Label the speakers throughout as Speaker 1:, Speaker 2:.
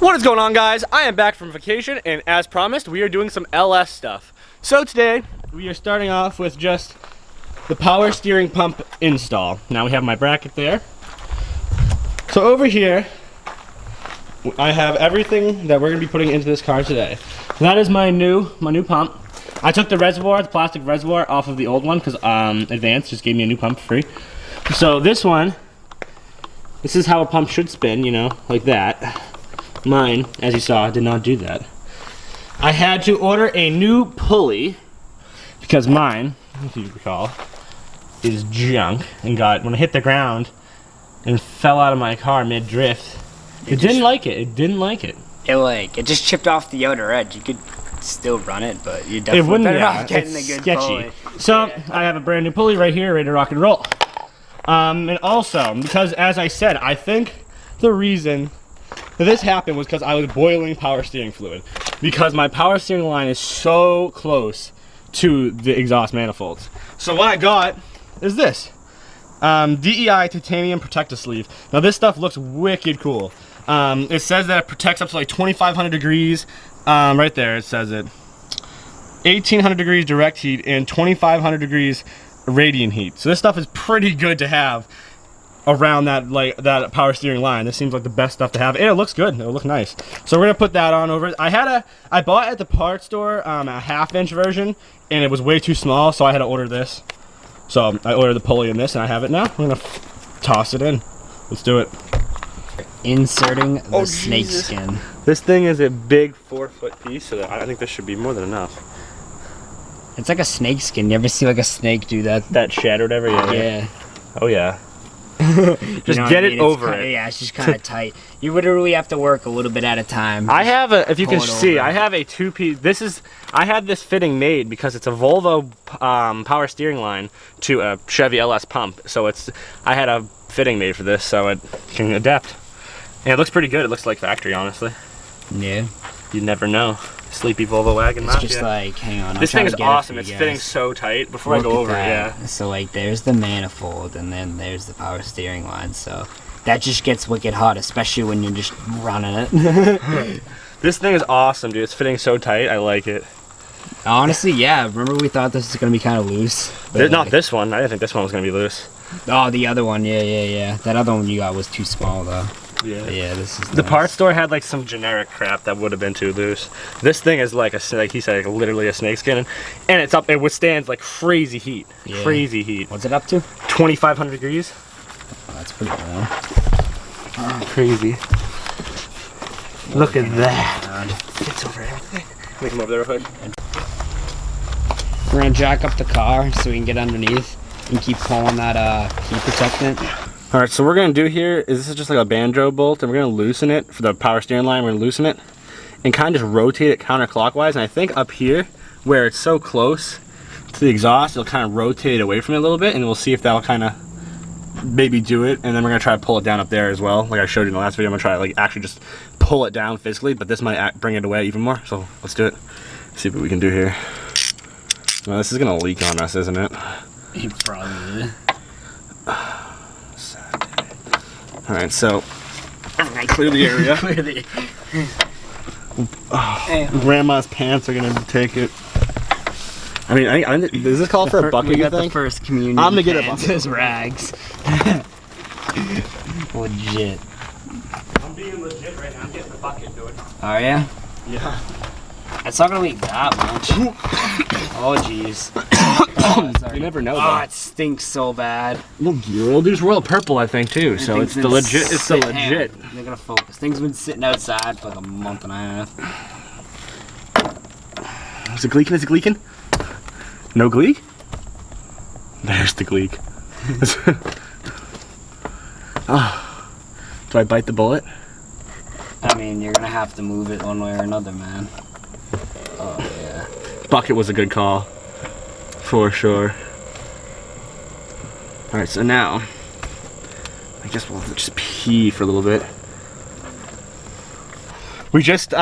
Speaker 1: What is going on, guys? I am back from vacation, and as promised, we are doing some LS stuff. So today, we are starting off with just the power steering pump install. Now we have my bracket there. So over here, I have everything that we're gonna be putting into this car today. So that is my new pump. I took the plastic reservoir off of the old one because Advance just gave me a new pump for free. So this is how a pump should spin, you know, like that. Mine, as you saw, did not do that. I had to order a new pulley because mine, if you recall, is junk and when I hit the ground and fell out of my car mid-drift, it didn't like it. It didn't like it.
Speaker 2: It just chipped off the outer edge. You could still run it, but you definitely better not getting a good
Speaker 1: sketchy.
Speaker 2: pulley.
Speaker 1: So I have a brand new pulley right here, ready to rock and roll. And also, because as I said, I think the reason that this happened was because I was boiling power steering fluid. Because my power steering line is so close to the exhaust manifolds. So what I got is this. DEI titanium protector sleeve. Now this stuff looks wicked cool. It says that it protects up to like 2,500 degrees. Right there it says it. 1,800 degrees direct heat and 2,500 degrees radiant heat. So this stuff is pretty good to have around that power steering line. This seems like the best stuff to have, and it looks good. It'll look nice. So we're gonna put that on over. I bought at the parts store a 1/2-inch version, and it was way too small, so I had to order this. So I ordered the pulley in this, and I have it now. I'm gonna toss it in. Let's do it.
Speaker 2: Inserting the snake skin.
Speaker 1: This thing is a big 4-foot piece, so I think this should be more than enough.
Speaker 2: It's like a snake skin. You ever see like a snake do that?
Speaker 1: That shed or whatever.
Speaker 2: Yeah.
Speaker 1: Oh yeah. Just
Speaker 2: you know
Speaker 1: get
Speaker 2: it
Speaker 1: it over it.
Speaker 2: Yeah, it's just kind of tight. You literally have to work a little bit at a time.
Speaker 1: I have if you can see,
Speaker 2: over.
Speaker 1: I have a 2-piece. I had this fitting made because it's a Volvo power steering line to a Chevy LS pump. So I had a fitting made for this, so it can adapt. And it looks pretty good. It looks like factory, honestly.
Speaker 2: Yeah.
Speaker 1: You never know. Sleepy Volvo wagon.
Speaker 2: It's just like, hang on.
Speaker 1: This thing is awesome. It's fitting so tight. Before I go over it, yeah.
Speaker 2: So like, there's the manifold, and then there's the power steering line. So that just gets wicked hot, especially when you're just running it.
Speaker 1: This thing is awesome, dude. It's fitting so tight. I like it.
Speaker 2: Honestly, yeah. Remember we thought this was gonna be kind of loose.
Speaker 1: Not this one. I didn't think this one was gonna be loose.
Speaker 2: Oh, the other one. Yeah. That other one you got was too small though.
Speaker 1: Yeah.
Speaker 2: But yeah, this is
Speaker 1: the
Speaker 2: nice.
Speaker 1: parts store had like some generic crap that would have been too loose. This thing is like he said, like literally a snake skin, and it withstands like crazy heat.
Speaker 2: Yeah.
Speaker 1: Crazy heat.
Speaker 2: What's it up to?
Speaker 1: 2,500 degrees.
Speaker 2: Oh, that's pretty warm.
Speaker 1: Crazy. Look at that. Fits over everything. Let me come over there real quick.
Speaker 2: We're gonna jack up the car so we can get underneath and keep pulling that heat protectant.
Speaker 1: All right, so what we're gonna do here is this is just like a banjo bolt, and we're gonna loosen it for the power steering line. We're gonna loosen it and kind of just rotate it counterclockwise. And I think up here, where it's so close to the exhaust, it'll kind of rotate it away from it a little bit, and we'll see if that'll kind of maybe do it. And then we're gonna try to pull it down up there as well, like I showed you in the last video. I'm gonna try to like actually just pull it down physically, but this might bring it away even more. So let's do it. See what we can do here. Well, this is gonna leak on us, isn't it?
Speaker 2: You probably.
Speaker 1: Alright, so clear the area. Grandma's pants are gonna take it. I mean, does this call for a bucket?
Speaker 2: We got
Speaker 1: you think?
Speaker 2: the first communion.
Speaker 1: I'm gonna get a bucket.
Speaker 2: As rags. Legit.
Speaker 1: I'm being legit right now. I'm getting the bucket, dude.
Speaker 2: Oh yeah?
Speaker 1: Yeah.
Speaker 2: It's not gonna leak that much. Oh jeez.
Speaker 1: You never know.
Speaker 2: Oh, it stinks so bad.
Speaker 1: Look, we'll do Royal Purple, I think, too. So it's the legit. It's the legit.
Speaker 2: They're gonna focus. Things have been sitting outside for like a month and a half.
Speaker 1: Is it gleeking? Is it gleeking? No gleek? There's the gleek. Oh. Do I bite the bullet?
Speaker 2: I mean, you're gonna have to move it one way or another, man. Oh yeah.
Speaker 1: Bucket was a good call. For sure. Alright, so now I guess we'll just pee for a little bit. We just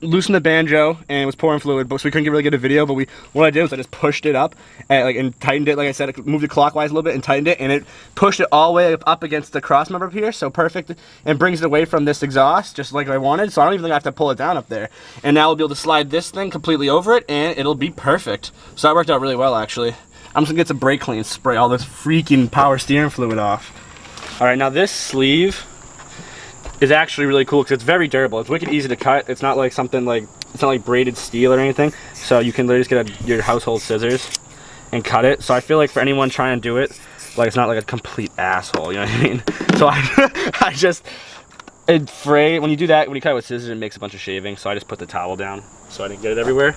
Speaker 1: loosened the banjo and was pouring fluid, but so we couldn't really get a video. But what I did was I just pushed it up and tightened it. Like I said, I moved it clockwise a little bit and tightened it, and it pushed it all the way up against the cross member up here. So perfect, and brings it away from this exhaust just like I wanted. So I don't even think I have to pull it down up there. And now we'll be able to slide this thing completely over it, and it'll be perfect. So that worked out really well, actually. I'm just gonna get some brake clean and spray all this freaking power steering fluid off. All right, now this sleeve is actually really cool because it's very durable. It's wicked easy to cut. It's not like something like, it's not like braided steel or anything. So you can literally just get your household scissors and cut it. So I feel like for anyone trying to do it, like it's not like a complete asshole, you know what I mean? So I just, when you do that, when you cut it with scissors, it makes a bunch of shaving. So I just put the towel down so I didn't get it everywhere.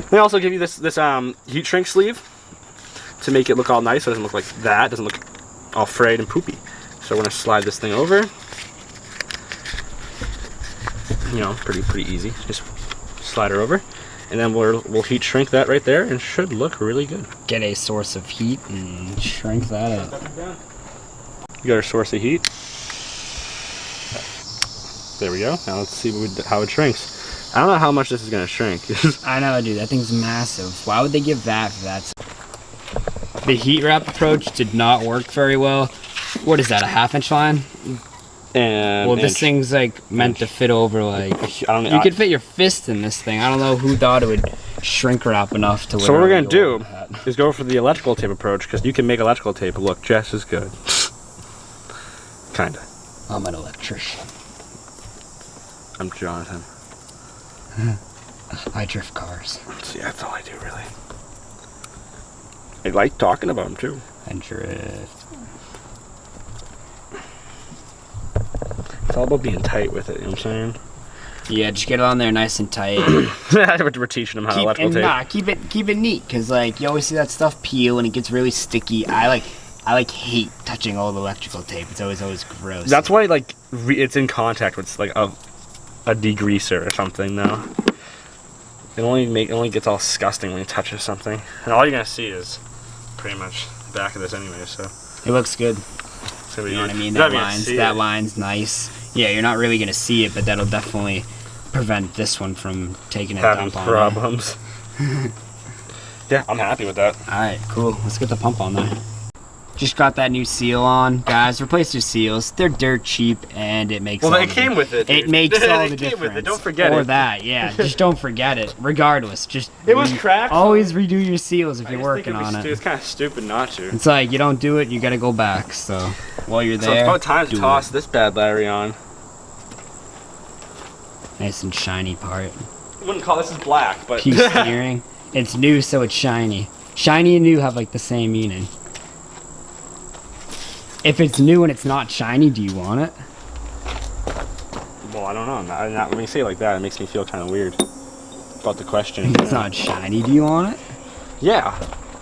Speaker 1: They also give you this heat shrink sleeve to make it look all nice. So it doesn't look like that. It doesn't look all frayed and poopy. So we're gonna slide this thing over. You know, pretty easy. Just slide her over, and then we'll heat shrink that right there, and should look really good.
Speaker 2: Get a source of heat and shrink that up.
Speaker 1: You got our source of heat. There we go. Now let's see how it shrinks. I don't know how much this is gonna shrink.
Speaker 2: I know, dude. That thing's massive. Why would they give that for that? The heat wrap approach did not work very well. What is that? A 1/2 inch line?
Speaker 1: And
Speaker 2: well, this thing's like meant to fit over like,
Speaker 1: I don't know.
Speaker 2: You could fit your fist in this thing. I don't know who thought it would shrink wrap enough to.
Speaker 1: So what we're gonna do is go for the electrical tape approach, because you can make electrical tape look just as good. Kinda.
Speaker 2: I'm an electrician.
Speaker 1: I'm Jonathan.
Speaker 2: I drift cars.
Speaker 1: See, that's all I do really. I like talking about them too.
Speaker 2: And drift.
Speaker 1: It's all about being tight with it, you know what I'm saying?
Speaker 2: Yeah, just get it on there nice and tight.
Speaker 1: We're teaching them how to electrical tape.
Speaker 2: Nah, keep it neat, cause like you always see that stuff peel and it gets really sticky. I hate touching old electrical tape. It's always gross.
Speaker 1: That's why like it's in contact with like a degreaser or something though. It only gets all disgusting when you touch something, and all you're gonna see is pretty much the back of this anyway. So
Speaker 2: it looks good.
Speaker 1: So
Speaker 2: you know what I mean? That line's nice. Yeah, you're not really gonna see it, but that'll definitely prevent this one from taking a dump on
Speaker 1: problems. Yeah, I'm happy with that.
Speaker 2: All right, cool. Let's get the pump on there. Just got that new seal on, guys. Replace your seals. They're dirt cheap, and it makes.
Speaker 1: Well, it came with it.
Speaker 2: It makes all the difference.
Speaker 1: With it. Don't forget
Speaker 2: it.
Speaker 1: Or
Speaker 2: that, yeah. Just don't forget it. Regardless, just
Speaker 1: it was cracked.
Speaker 2: Always redo your seals if you're working on it.
Speaker 1: It's kind of stupid not to.
Speaker 2: It's like you don't do it, you gotta go back. So while you're there,
Speaker 1: so it's about time to toss this bad battery on.
Speaker 2: Nice and shiny part.
Speaker 1: I wouldn't call this is black, but
Speaker 2: P steering. It's new, so it's shiny. Shiny and new have like the same meaning. If it's new and it's not shiny, do you want it?
Speaker 1: Well, I don't know. When you say it like that, it makes me feel kind of weird about the question.
Speaker 2: It's not shiny. Do you want it?
Speaker 1: Yeah.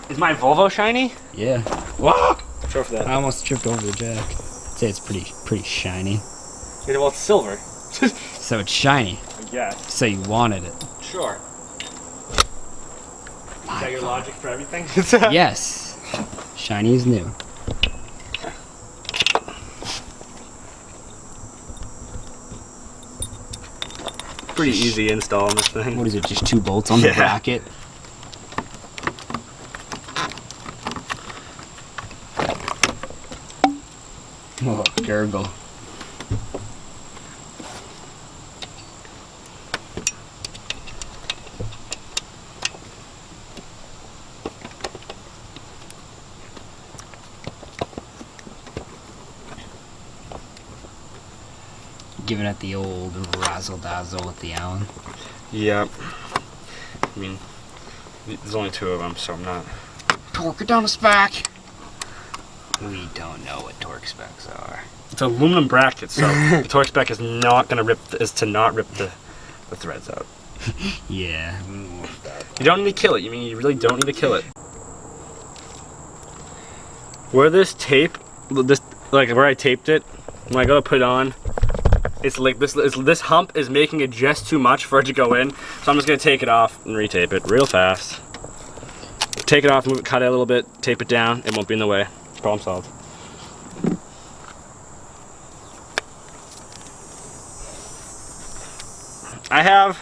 Speaker 1: Is my Volvo shiny?
Speaker 2: Yeah.
Speaker 1: Whoa! Sure for that.
Speaker 2: I almost tripped over the jack. I'd say it's pretty shiny.
Speaker 1: Yeah, well, it's silver.
Speaker 2: So it's shiny.
Speaker 1: I guess.
Speaker 2: So you wanted it.
Speaker 1: Sure. Is that your logic for everything?
Speaker 2: Yes. Shiny is new.
Speaker 1: Pretty easy install on this thing.
Speaker 2: What is it, just 2 bolts on the bracket? Oh, gurgle. Giving it the old razzle-dazzle with the Allen.
Speaker 1: Yep. I mean, there's only 2 of them, so I'm not.
Speaker 2: Torque it down to spec. We don't know what torque specs are.
Speaker 1: It's aluminum bracket, so the torque spec is not gonna rip the threads out.
Speaker 2: Yeah.
Speaker 1: You don't need to kill it. You mean you really don't need to kill it. Where this tape, like where I taped it, when I go to put it on, it's like this hump is making it just too much for it to go in. So I'm just gonna take it off and retape it real fast. Take it off, move it, cut it a little bit, tape it down. It won't be in the way. Problem solved.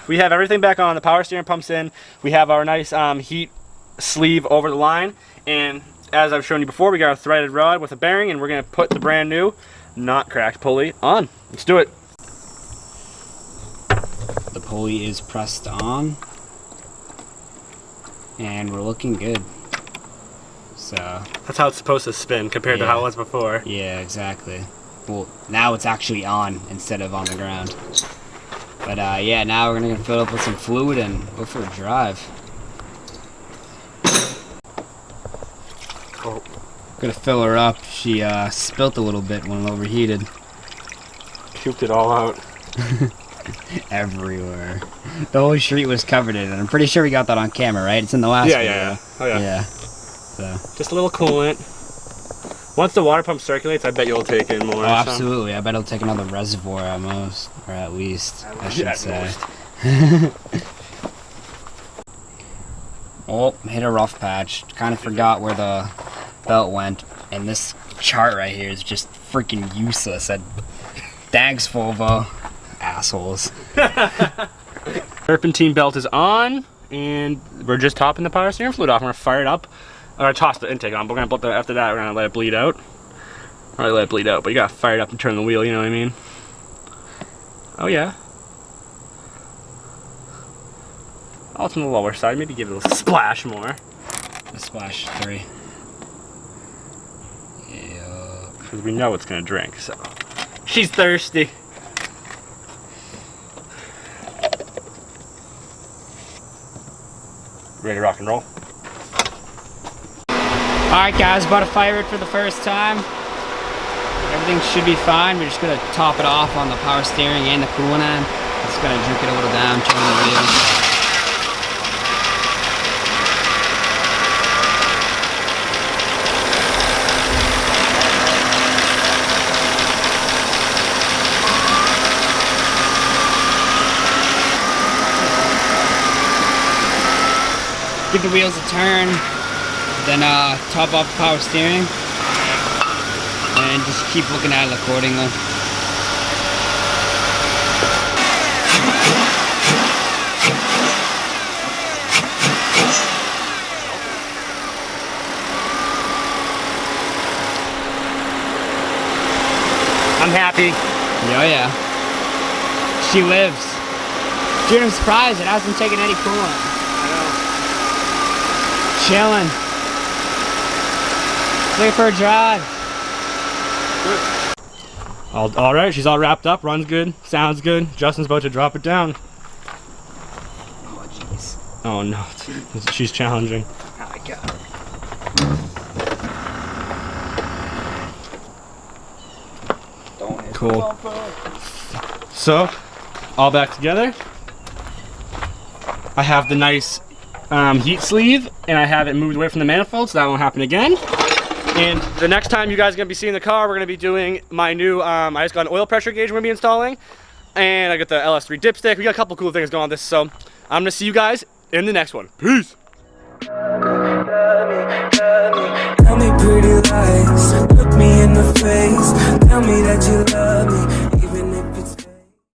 Speaker 1: We have everything back on. The power steering pump's in. We have our nice heat sleeve over the line, and as I've shown you before, we got a threaded rod with a bearing, and we're gonna put the brand new, not cracked pulley on. Let's do it.
Speaker 2: The pulley is pressed on, and we're looking good. So
Speaker 1: That's how it's supposed to spin compared to how it was before.
Speaker 2: yeah, exactly. Well, now it's actually on instead of on the ground. But yeah, now we're gonna fill it up with some fluid and go for a drive.
Speaker 1: Oh.
Speaker 2: Gonna fill her up. She spilt a little bit when it overheated.
Speaker 1: Puked it all out.
Speaker 2: Everywhere. The whole street was covered in it. I'm pretty sure we got that on camera, right? It's in the last video.
Speaker 1: Yeah. Oh yeah.
Speaker 2: Yeah. So.
Speaker 1: Just a little coolant. Once the water pump circulates, I bet you'll take in more.
Speaker 2: Oh, absolutely. I bet it'll take another reservoir at most, or at least, I should say. Oh, hit a rough patch. Kind of forgot where the belt went, and this chart right here is just freaking useless. Thanks, Volvo. Assholes.
Speaker 1: Serpentine belt is on, and we're just topping the power steering fluid off. We're gonna fire it up, or toss the intake on. But we're gonna after that, we're gonna let it bleed out. Or let it bleed out, but you gotta fire it up and turn the wheel. You know what I mean? Oh yeah. Oh, it's on the lower side. Maybe give it a splash more.
Speaker 2: A splash 3. Yeah.
Speaker 1: Because we know it's gonna drink. So she's thirsty. Ready to rock and roll?
Speaker 2: Alright guys, about to fire it for the first time. Everything should be fine. We're just gonna top it off on the power steering and the coolant end. Just gonna juke it a little down, turn the wheel. Give the wheels a turn, then top off the power steering, and just keep looking at it accordingly.
Speaker 1: I'm happy.
Speaker 2: Oh yeah. She lives. Dude, I'm surprised it hasn't taken any coolant. Chilling. Looking for a drive.
Speaker 1: All right, she's all wrapped up, runs good, sounds good. Justin's about to drop it down.
Speaker 2: Oh jeez.
Speaker 1: Oh no, she's challenging.
Speaker 2: Oh my god.
Speaker 1: Cool. So, all back together. I have the nice heat sleeve, and I have it moved away from the manifold, so that won't happen again. And the next time you guys are gonna be seeing the car, we're gonna be doing my new, I just got an oil pressure gauge we're gonna be installing, and I got the LS3 dipstick. We got a couple cool things going on with this, so I'm gonna see you guys in the next one. Peace.
Speaker 3: Tell me pretty lies, look me in the face, tell me that you